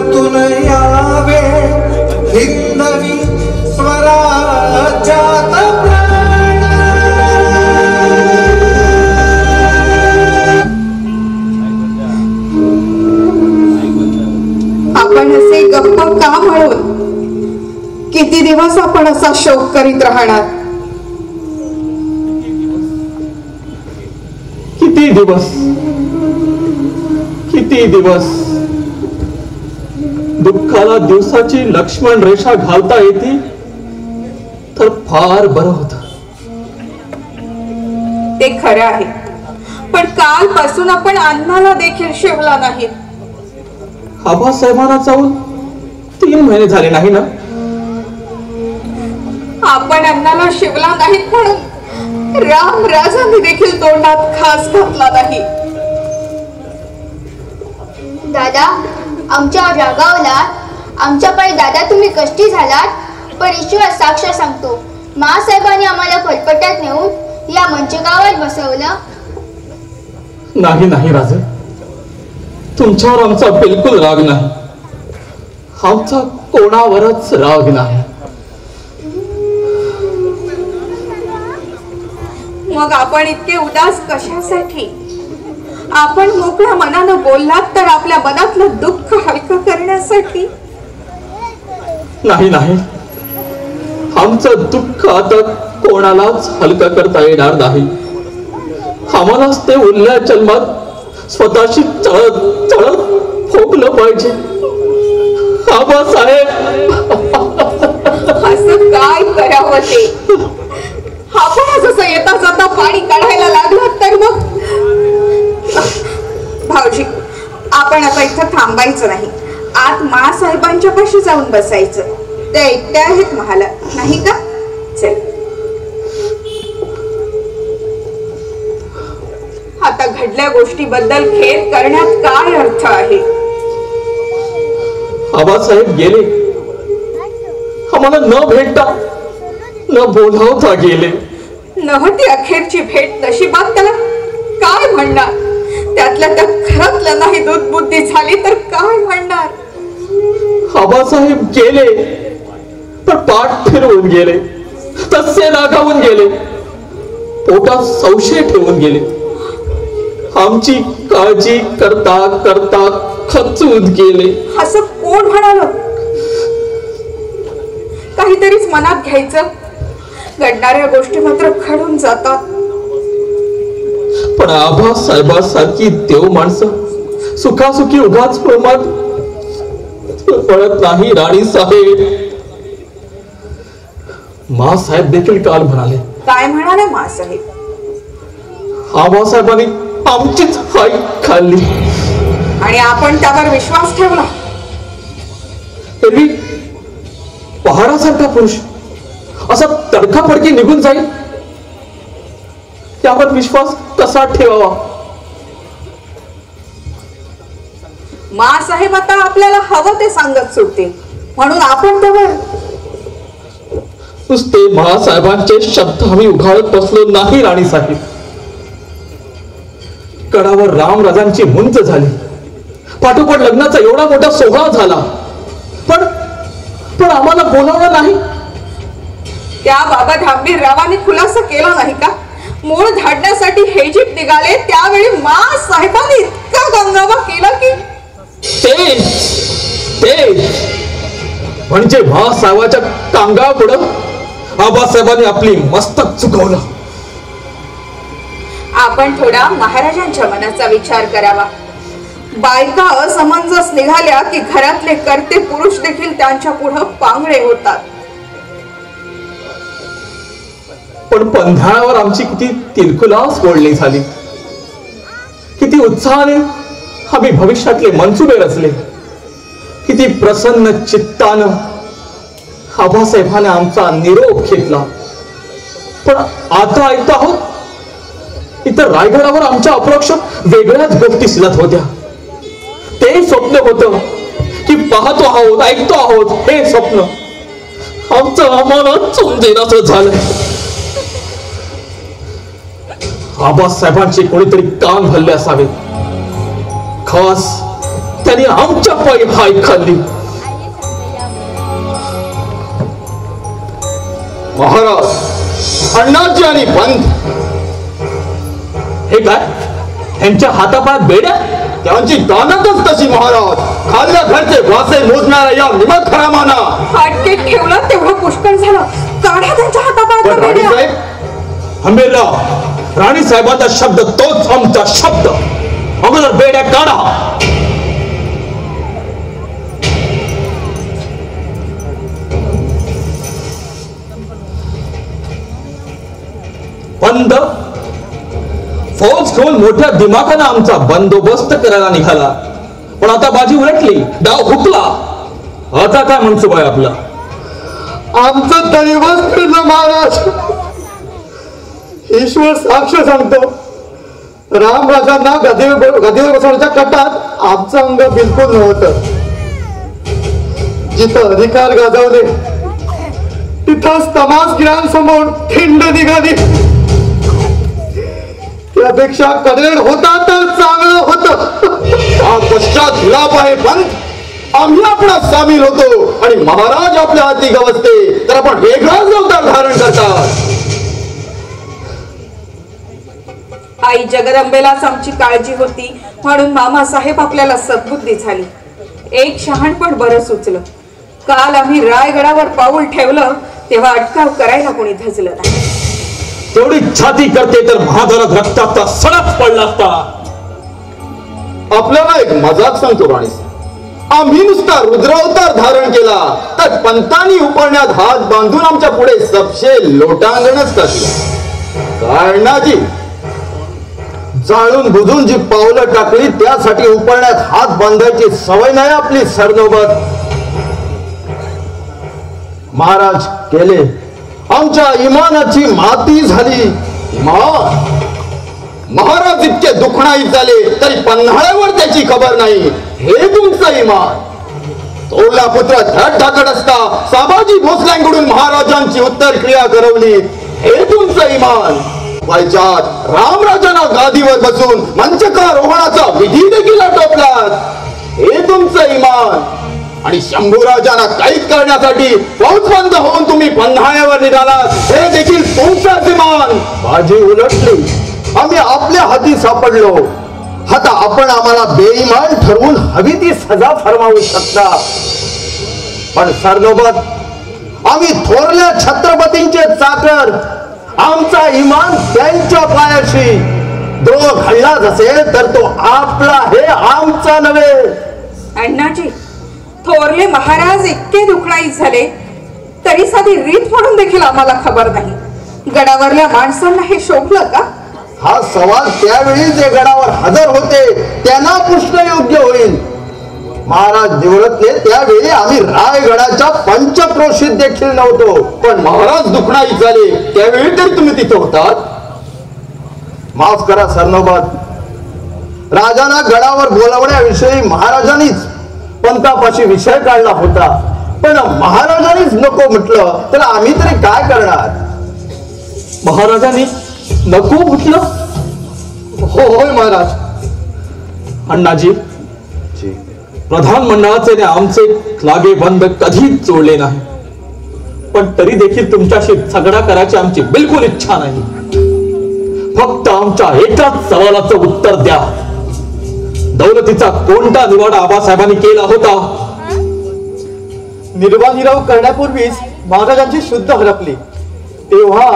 परतून यावे हिंदवी स्वराज्यात प्राण। आपण असे गप्प का म्हणून किती दिवस आपण असा शोक करीत राहणार? किती दिवस किती दिवस दुःखाला दिवसाची लक्ष्मण रेषा घालता येते तर फार बरं होत। ते खरं आहे, पण कालपासून आपण अन्नाला देखील शिवला नाही। आबासाहेबांना जाऊन 3 महिने झाले नाही ना? आपण अन्नाला शिवला नाही म्हणून राम राजांनी देखील तोंडात खास घातला नाही। दादा, आमच्या रागावला, आमच्या पायी दादा तुम्ही कष्टी झालात, पण ईश्वर साक्ष सांगतो, मासाहेबांनी आम्हाला फटफट्यात नेऊन या मंचकावर बसवलं। नाही नाही राजे, तुमच्यावर आमचा बिलकुल राग नाही, आमचा कोणावरच राग नाही। मग आपण इतके उदास कशासाठी? आपण मोकळ्या मनानं बोललात तर आपल्या मनातलं दुःख हलकं करण्यासाठी। नाही नाही, आमचं दुःख आता कोणालाच हलका करता येणार नाही। आम्हालाच ते उरल्या जन्मात स्वतःशी चढत चढत फोकलं पाहिजे। आबासाहेब, असं काय करावं ते? आपण जसं येता जाता पाणी काढायला लागलात तर मग भाऊजी, आपण आता इथं थांबायचं नाही, आत मासाहेबांच्या पाशी जाऊन बसायचं। त्या एकट्या आहेत महाला, नाही का? चल, आता घडल्या गोष्टीबद्दल खेद करण्यात काय अर्थ आहे? आबासाहेब गेले, आम्हाला न भेटता न बोलावता गेले। नव्हती अखेरची भेट, नशिबात त्याला काय म्हणणार? त्यातल्या त्या खरंतलं नाही दूध बुद्धी झाली तर काय म्हणणार? आबासाहेब गेले, पण पाठ फिरवून गेले, तसे रागावून गेले, पोटात संशय ठेवून गेले, आमची काळजी करता करता खचून गेले। असं कोण म्हणाल? काहीतरीच मनात घ्यायचं, घडणाऱ्या गोष्टी मात्र घडून जातात। पण आबासाहेबांसारखी देव माणसं सुखासुखी उगाच प्रमाण पडत नाही राणी साहेब। मासाहेब देखील काल म्हणाले। काय म्हणाले मासाहेब? आबासाहेबांनी आमचीच हाय खाल्ली आणि आपण त्यावर विश्वास ठेवला। एरवी पहाडासारखा पुरुष असा तडकाफडकी निघून जाईल, त्यावर विश्वास कसा ठेवावा? मासाहेब आता आपल्याला हवं ते सांगत सुटते, म्हणून आपण त्यावर नुसते महासाहेबांचे शब्द आम्ही उघाडत बसलो नाही राणी साहेब। कडावर रामराजांची मुंज झाली, पाठोपाठ लग्नाचा एवढा मोठा सोहळा झाला, पण आम्हाला बोलावलं नाही। त्याबाबत हंबीररावांनी खुलासा केला नाही का? मूळ धाडण्यासाठी हे जीप निघाले त्यावेळी मासाहेबांनी इतका गंगावा केला की ते म्हणजे महासाहेबाच्या कांगा पुढं आबासाहेबांनी आपली मस्तक चुकवलं। आपण थोडा महाराजांच्या मनाचा विचार करावा। बायका असमंजस निघाल्या की घरातले कर्ते पुरुष देखील त्यांच्या पुढे पांगळे होतात। पण पंधरावर आमची किती तिलकुलास बोलणी झाली, किती उत्साहाने आम्ही भविष्यातले मनसुबे रचले, किती प्रसन्न चित्तानं आबासाहेबांनी आमचा निरोप घेतला। पण आता ऐकतो आहोत इतर रायगडावर आमच्या अप्रोक्ष वेगळ्याच गोष्टी सिलत होत्या। ते स्वप्न होतं की पाहतो आहोत, ऐकतो आहोत, हे स्वप्न आमचं आम्हाला समजेनासं झालं। आबासाहेबांचे कोणीतरी कान भरले असावे, खास त्या त्यांनी आमच्या पायी हाय खाल्ली. महाराज, अण्णाजी आणि पंत हे काय? यांच्या हातापायात बेड्या? त्यांची दानतच तशी महाराज. खाल्ल्या घरचे वासे मोजणाऱ्या या निमक हरामाना फाटकेत ठेवलं तेवढं पुष्कळ झालं. काढा त्यांच्या हातापायात पण बेड्या. राणीसाहेब, हंबीरराव, राणी साहेबांचा शब्द तोच आमचा शब्द. अगोदर बेड्या काढा. बंद फौज घेऊन मोठ्या दिमाखानं आमचा बंदोबस्त करायला निघाला. पण आता बाजी उलटली, डाव हुकला. आता काय मनसुबा आहे आपला? आमचं दैवत फिरलं महाराज. ईश्वर साक्ष सांगतो, रामराजांना गदीवर बसवण्याच्या कटात आमचं अंग बिलकुल नव्हतं. जिथं अधिकार गाजवले तिथंच तमासगिरांसमोर खिंड निघाली. त्यापेक्षा कडेड होता तर चांगलं होतं. हा पश्चात विलाप आहे पंत. आम्ही आपला सामील होतो आणि महाराज आपल्या हाती गवसते तर आपण वेगळाच अवतार धारण करतात. आई जगदंबेलाच आमची काळजी होती म्हणून मामासाहेब आपल्याला सद्बुद्धी झाली. एक शहाणपण बरं सुचलं. काल आम्ही रायगडावर पाऊल ठेवलं तेव्हा अटकाव करायला कोणी धजलं नाही. तेवढी छाती करते तर महादारात रक्ताचा सडक पडला असता. आपल्याला एक मजाक सांगतो राणी. आम्ही नुसता रुद्रावतार धारण केला तर पंतांनी उपळण्यात हात बांधून आमच्या पुढे सबशे लोटांगणच टाकलं. कारणाजी जाळून बुजून जी पावलं टाकली त्यासाठी उपळण्यात हात बांधायची सवय नाही आपली सरनोबत. महाराज केले. आमच्या इमानाची माती झाली. इमान महाराज इतके दुखणाई झाले तरी पन्हाळ्यावर त्याची खबर नाही. हे तुमचं इमान. तोला पुत्र धड धाकड असता साबाजी भोसल्यांकडून महाराजांची उत्तर क्रिया करवली. हे तुमचं इमान. वैजात रामराजांना गादीवर बसून मंचकारोहणाचा विधी देखील आटोपलात. हे तुमचं इमान. आणि शंभूराजांना कैद करण्यासाठी फौजबंद होऊन तुम्ही पन्हाळ्यावर निघालात. हे देखील तुमचंच इमान. बाजी उलटली. आम्ही आपल्या हाती सापडलो. आता आपण आम्हाला बेईमान ठरवून हवी ती सजा फरमावू शकता. पण सरनोबत आम्ही थोरल्या छत्रपतींचे चाकर. आमचा इमान त्यांच्या पायाशी. द्रोह घडलाच असेल तर तो आपला, हे आमचा नव्हे. अण्णाजी, थोरले महाराज इतके दुखणाईत झाले तरी साधी रीत म्हणून देखील आम्हाला खबर नाही. गडावरल्या माणसांना हे शोभलं का? हा सवाल त्यावेळी जे गडावर हजर होते त्यांना पुष्ण योग्य होईल. महाराज निवडतले त्यावेळी आम्ही रायगडाच्या पंचक्रोशीत देखील नव्हतो. पण महाराज दुखणाईत झाले त्यावेळी तरी तुम्ही तिथे होतात. माफ करा सरनोबत. राजांना गडावर बोलावण्याविषयी महाराजांनीच पंतापाशी विषय काढला होता. पण महाराजांनीच नको म्हटलं तर आम्ही तरी काय करणार. महाराजांनी नको म्हटलं? होय महाराज. अण्णाजी, प्रधान मंडळाचे आणि आमचे लागेबंद कधीच जोडले नाही. पण तरी देखील तुमच्याशी झगडा करायची आमची बिलकुल इच्छा नाही. फक्त आमच्या एकाच सवालाचं उत्तर द्या. दौलतीचा कोणता निवाडा आबासाहेबांनी केला होता? निर्वाणीराव करण्यापूर्वीच महाराजांची शुद्ध हरपली तेव्हा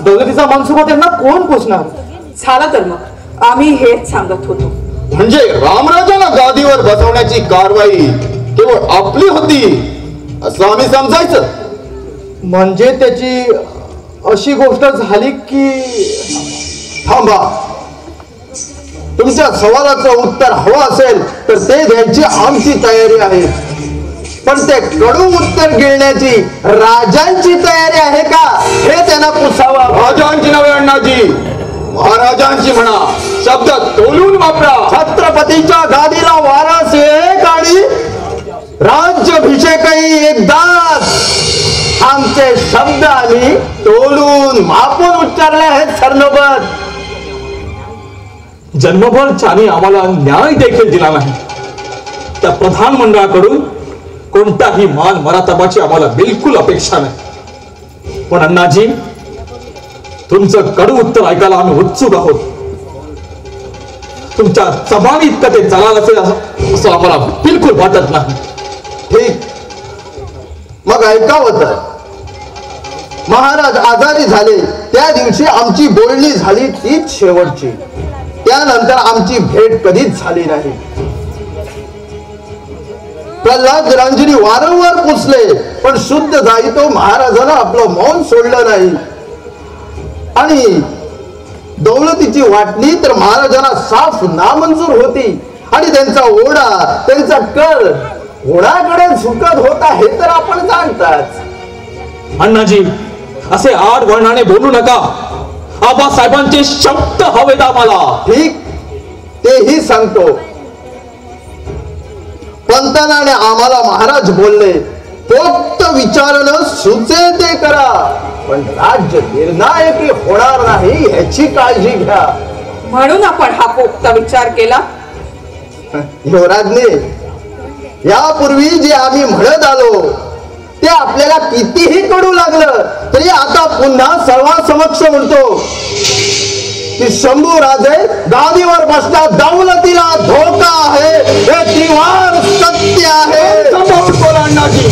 दौलतीचा मनसुबा त्यांना कोण पोचणार. झालं तर मग आम्ही हेच सांगत होतो. म्हणजे रामराजांना गादीवर बसवण्याची कारवाई केवळ आपली होती असं आम्ही समजायचं. म्हणजे त्याची अशी गोष्ट झाली की. थांबा. तुमच्या सवालाचं उत्तर हवं असेल तर ते द्यायची आमची तयारी आहे. पण ते कडू उत्तर गिळण्याची राजांची तयारी आहे का हे त्यांना पुसावा. राजांची नव्हे अण्णाजी, महाराजांची म्हणा. शब्द तोलून वापरा. छत्रपतीच्या गादीला वारस एक आणि राज्याभिषेकही एकदाच. आमचे शब्द आम्ही तोलून मापून उच्चारले आहेत सरनोबत. जन्मभर त्याने आम्हाला न्याय देखील दिला नाही. त्या प्रधान मंडळाकडून कोणताही मान मरातबाची आम्हाला बिलकुल अपेक्षा नाही. पण अण्णाजी, तुमचं कडू उत्तर ऐकायला आम्ही उत्सुक आहोत. तुमच्या जबानी इतकं ते चालाल असेल असं आम्हाला बिलकुल वाटत नाही. ठीक, मग ऐकावं तर. महाराज आजारी झाले त्या दिवशी आमची बोलणी झाली तीच शेवटची. त्यानंतर आमची भेट कधीच झाली नाही. प्रल्हाद रंजनी वारंवार पुसले, पण शुद्ध जाईतो महाराजांना आपलं मौन सोडलं नाही. आणि दौलतीची वाटणी तर महाराजांना साफ नामंजूर होती. आणि त्यांचा ओढा, त्यांचा कल कोणाकडे झुकत होता हे तर आपण जाणताच. अण्णाजी, असे आड वळणाने बोलू नका. आबासाहेबांचे शब्द हवेत आम्हाला. ठीक, तेही सांगतो. पंतानाने आम्हाला महाराज बोलले, पोक्त विचारणं सुचे ते करा, पण राज्य निर्णायकी होणार नाही याची काळजी घ्या. म्हणून आपण हा पोक्त विचार केला. युवराजने, यापूर्वी जे आम्ही म्हणत आलो ते आपल्याला कितीही कडू लागलं तरी आता पुन्हा सर्वांसमक्ष म्हणतो की शंभू राजे गादीवर बसल्या दौलतीला धोका आहे, हे त्रिवार सत्य आहे. अण्णाजी,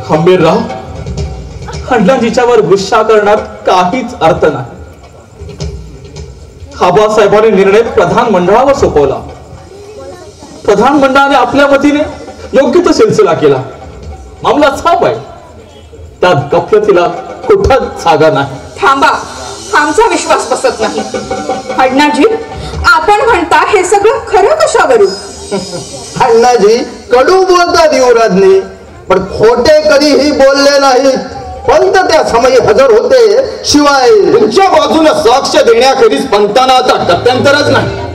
खंबीरराव, अण्णाजीच्यावर गुस्सा करण्यात काहीच अर्थ नाही. आबासाहेबांनी निर्णय प्रधान मंडळावर सोपवला. प्रधान मंडळाने आपल्या वतीने योग्य तो सिलसिला केला. मामला साफ आहे, त्यात गफलतीला कुठंच जागा नाही. थांबा, आमचा विश्वास बसत नाही. अण्णाजी, आपण म्हणता हे सगळं खरं कशावरून? अण्णाजी कडू बोलतात युवराजने, पण खोटे कधीही बोलले नाहीत. पंत त्या समयी हजर होते. शिवाय तुमच्या बाजूने साक्ष देण्याखेरीज पंतांना आता गत्यंतरच नाही.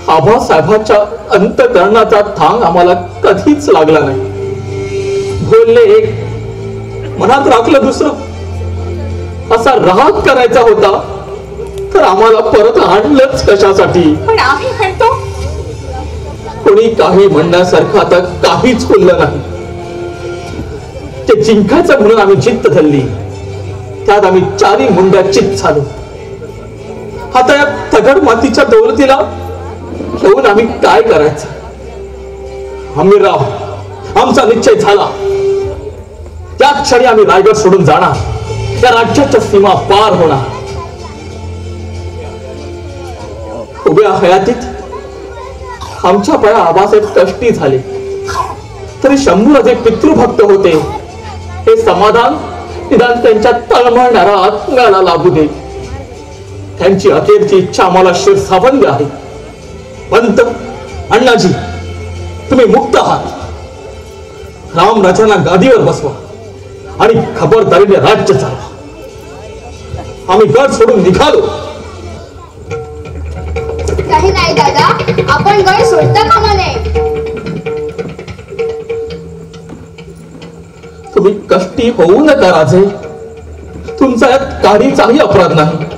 आबासाहेबांच्या अंतकरणाचा थांग आम्हाला कधीच लागला नाही. बोलले एक, मनात राखलं दुसरं. असा राग करायचा होता तर आम्हाला परत आणलंच कशासाठी? पण आम्ही म्हणतो कोणी काही म्हणण्यासारखं आता काहीच बोललं नाही. ते जिंकायचं म्हणून आम्ही जिद्द धरली, त्यात आम्ही चारी मुंड्या चित झालो. आता या तगड मातीच्या दौलतीला घेऊन आम्ही काय करायचं? हमीरराव, आमचा निश्चय झाला. त्या क्षणी आम्ही रायगड सोडून जाणार, त्या राज्याच्या सीमा पार होणार. उभ्या हयातीत आमच्या पाया आबासाहेब कष्टी झाले तरी शंभूराजे पितृभक्त होते हे समाधान निदान त्यांच्या तळमळणाऱ्या आत्म्याला लाभू दे. त्यांची अखेरची इच्छा आम्हाला शिरसावंद आहे. पंत, अण्णाजी, तुम्ही मुक्त आहात. रामराजांना गादीवर बसवा आणि खबरदारीने राज्य चालवा. आम्ही गड सोडून निघालो. काही नाही दादा, आपण गड सोडता कामा नये. तुम्ही कष्टी होऊ नका राजे. तुमचा यात काहीचाही अपराध नाही.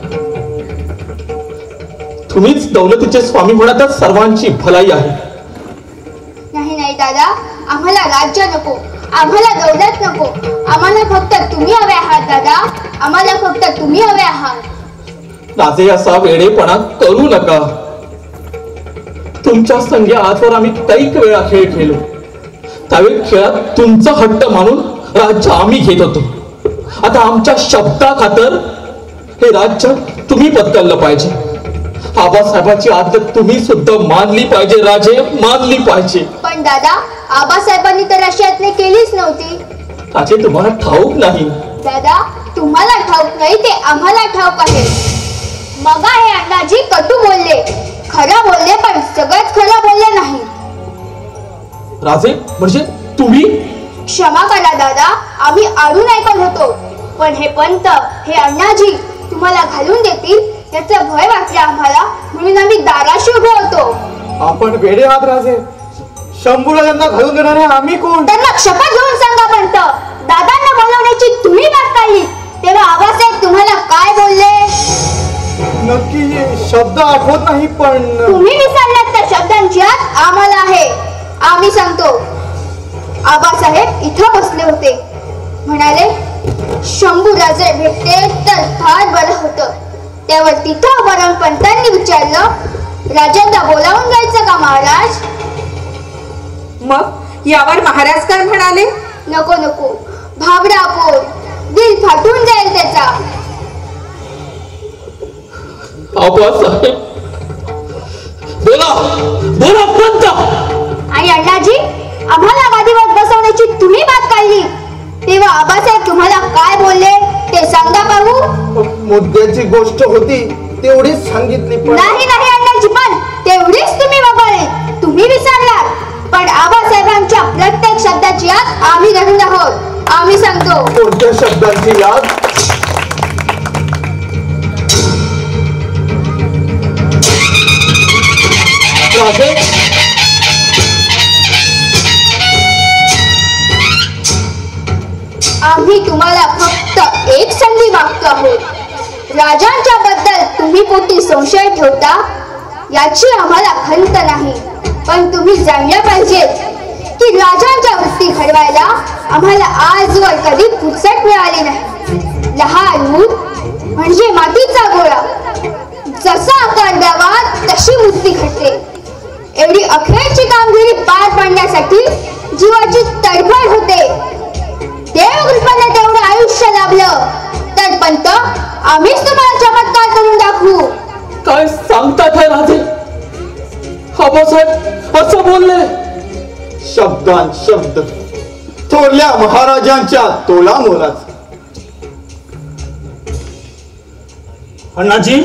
तुम्हीच दौलतीचे स्वामी होण्यातच सर्वांची भलाई आहे. नाही नाही दादा, आम्हाला राज्य नको, आम्हाला दौलत नको. आम्हाला फक्त तुम्ही हवे आहात दादा, आम्हाला फक्त तुम्ही हवे आहात. राजे, असा वेडेपणा करू नका. तुमच्या संगी आजवर आम्ही कैक वेळा खेळ खेळलो. त्यावेळी खेळात तुमचा हट्ट मानून राज्य आम्ही घेत होतो. आता आमच्या शब्दा खातर हे राज्य तुम्ही पत्करलं पाहिजे. आबासाहेबांची आज्ञा तुम्ही सुद्धा मानली पाहिजे राजे, मानली पाहिजे. पण दादा, आबासाहेबांनी तर अशी आज्ञा केलीच नव्हती. राजे, तुम्हाला ठाऊक नाही. दादा, तुम्हाला ठाऊक नाही ते आम्हाला ठाऊक आहे. मग हे अण्णाजी कटू बोलले, खरं बोलले, पण सगळंच खरं बोलले नाही. राजे, म्हणजे तुम्ही? क्षमा करा दादा, आम्ही आडून ऐकत होतो. पण हे पंत, हे अण्णाजी तुम्हाला घालून देतील याचं भय वाटलं आम्हाला, म्हणून आम्ही दाराशी उभे होतो. आपण वेडे आहात राजे. शंभूराजांना घालून देणारे आम्ही कोण? त्यांना शपथ घेऊन सांगा पंत, दादांना बोलवण्याची तुम्ही बात काढली तेव्हा आबासाहेब तुम्हाला काय बोलले? नक्की शब्द आठवत नाही पण तुम्ही विसरलात त्या शब्दांची याद आम्हाला आहे. आम्ही सांगतो. आबासाहेब इथं बसले होते. म्हणाले शंभूराजे भेटते तर फार बरं होतं. त्यावर तिथं उभं राहून पंतांनी विचारलं, राजांना बोलावून घ्यायचं का महाराज? मग यावर महाराज काय म्हणाले? नको नको, भाबडा पोर, दिल फाटून जाईल त्याचा. आबासाहेब बोला बोला पंत. आणि अण्णाजी, आम्हाला गादीवर बसवण्याची तुम्ही बात काढली तेव्हा आबासाहेब तुम्हाला काय बोलले ते सांगा पाहू. मुद्द्याची गोष्ट होती तेवढीच सांगितली पण नाही नाही अण्णाजी, पण तेवढीच तुम्ही वगळले. तुम्ही विसरलात. पण आबासाहेबांच्या प्रत्येक शब्दाची याद आम्ही धरून आहोत. आम्ही सांगतो. कोणत्या शब्दांची याद? राजे आम्ही तुम्हाला फक्त एक संधी मागतो आहोत. राजांच्या बद्दल तुम्ही पोटी संशय ठेवता याची आम्हाला खंत नाही, पण तुम्ही जाणलं पाहिजे की राजांच्या वृत्ती घडवायला आम्हाला आजवर कधी फुरसत मिळाली नाही. लहान मूल म्हणजे मातीचा गोळा, जसा आकार द्यावा तशी मूर्ती घडते. एवढी अखेरची कामगिरी पार पाडण्यासाठी जीवाची तडफड होते. देवकृपेने तेवढं आयुष्य लाभलं तर पंत आम्हीच तुम्हाला चमत्कार करून दाखवू. काय सांगतात हे राजे? आबासाहेब असं बोलले? शब्दान शब्द थोरल्या महाराजांच्या तोला मोलाच. अण्णाजी,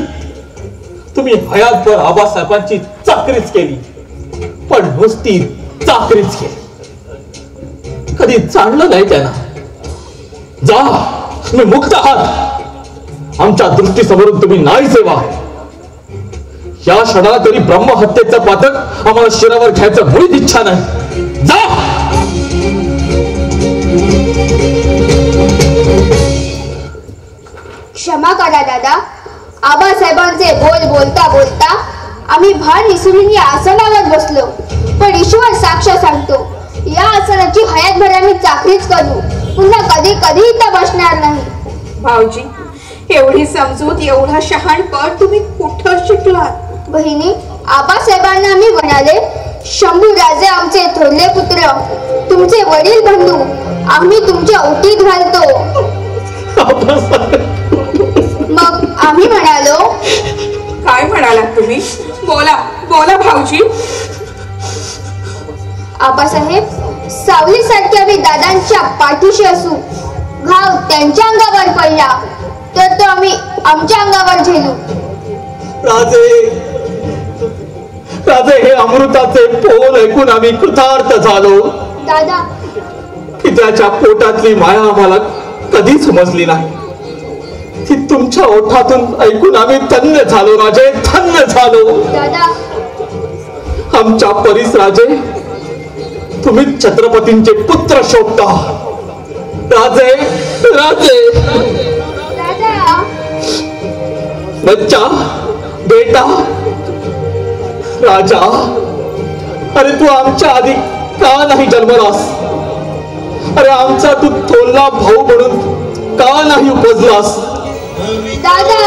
तुम्ही हयातभर आबासाहेबांची चाकरीच केली, पण नुसती चाकरीच केली. कधी जाणलं नाही त्यांना. जा, तुम्ही मुक्त आहात. आमच्या दृष्टीसमोरून तुम्ही नाही सेवा. या क्षणाला तरी ब्रह्महत्येचं पातक आम्हाला शिरावर घ्यायचं मुळीच इच्छा नाही. जा. क्षमा करा दादा. आबासाहेबांचे बोल बोलता बोलता आम्ही भार विसरून या आसनावर बसलो. पण ईश्वर साक्ष सांगतो, या आसनाची हयातभर आम्ही चाकरीच करू. पुन्हा कधी कधी इथं बसणार नाही. भाऊजी, एवढी समजूत, एवढा शहाणपण तुम्ही कुठं शिकलात? बहिणी, आबासाहेबांना आम्ही म्हणाले, शंभूराजे आमचे थोरले पुत्र, तुमचे वडील बंधू, आम्ही तुमच्या ओटीत घालतो. मग आम्ही म्हणालो. काय म्हणालात तुम्ही? बोला बोला भाऊजी. आबासाहेब, सावलीसारखे आम्ही दादांच्या पाठीशी असू. घाव त्यांच्या अंगावर पडला तर तो आम्ही आमच्या अंगावर झेलू. राजे राजे, हे अमृताचे पोल ऐकून आम्ही कृतार्थ झालो. दादा, की त्याच्या पोटातली माया आम्हाला कधी समजली नाही. ती तुमच्या ओठातून ऐकून आम्ही धन्य झालो राजे, धन्य झालो. दादा, आमच्या परीस राजे, तुम्ही छत्रपतींचे पुत्र शोधता. राजे राजे, दादा, बच्चा बेटा राजा, अरे तू आमच्या आधी का नाही जन्मलास? अरे आमचा तू थोरला भाऊ म्हणून का नाही उपजलास? दादा,